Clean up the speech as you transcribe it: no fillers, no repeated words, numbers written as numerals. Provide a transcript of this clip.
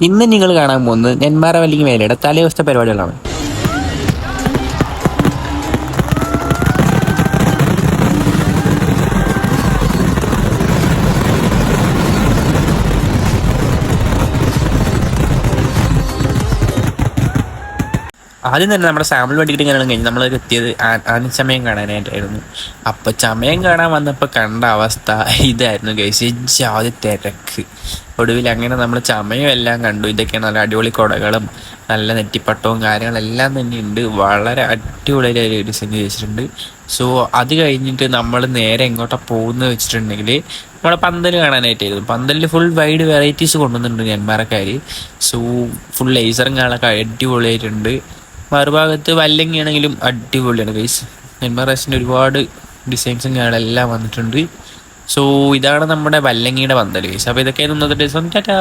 ഇന്ന് നിങ്ങൾ കാണാൻ പോകുന്നത് നെന്മാറ വല്ലിങ്ങി വേലയുടെ തലേദിവസത്തെ പരിപാടികളാണ്. ആദ്യം തന്നെ നമ്മുടെ സാമ്പിൾ പഠിക്കിട്ട് ഇങ്ങനെ കഴിഞ്ഞ് നമ്മൾ എത്തിയത് ആനച്ചമയം കാണാനായിട്ടായിരുന്നു. അപ്പോൾ ചമയം കാണാൻ വന്നപ്പോൾ കണ്ട അവസ്ഥ ഇതായിരുന്നു ഗൈസ്. ആദ്യം തിരക്ക്. ഒടുവിൽ അങ്ങനെ നമ്മൾ ചമയം എല്ലാം കണ്ടു. ഇതൊക്കെ നല്ല അടിപൊളി കുടകളും നല്ല നെറ്റിപ്പട്ടവും കാര്യങ്ങളെല്ലാം തന്നെ ഉണ്ട്. വളരെ അടിപൊളിയായി ഒരു ഡിസൈൻ ചെയ്തിട്ടുണ്ട്. സോ അത് കഴിഞ്ഞിട്ട് നമ്മൾ നേരെ എങ്ങോട്ടാണ് പോകുന്നത് വെച്ചിട്ടുണ്ടെങ്കിൽ നമ്മളെ പന്തൽ കാണാനായിട്ടായിരുന്നു. പന്തലിൽ ഫുൾ വൈഡ് വെറൈറ്റീസ് കൊണ്ടുവന്നിട്ടുണ്ട് നെന്മാറക്കാർ. സോ ഫുൾ ലേസറും കാണാനൊക്കെ അടിപൊളിയായിട്ടുണ്ട്. മറുഭാഗത്ത് വല്ലങ്ങിയാണെങ്കിലും അടിപൊളിയാണ് ഗൈസ്. നെന്മാറേസിൻ്റെ ഒരുപാട് ഡിസൈൻസും കാര്യങ്ങളെല്ലാം വന്നിട്ടുണ്ട്. സോ ഇതാണ് നമ്മുടെ വല്ലങ്ങിയുടെ പന്തൽ ഗൈസ്. അപ്പോൾ ഇതൊക്കെയായിരുന്നു ഇന്നത്തെ ദിവസം. ടാറ്റാ.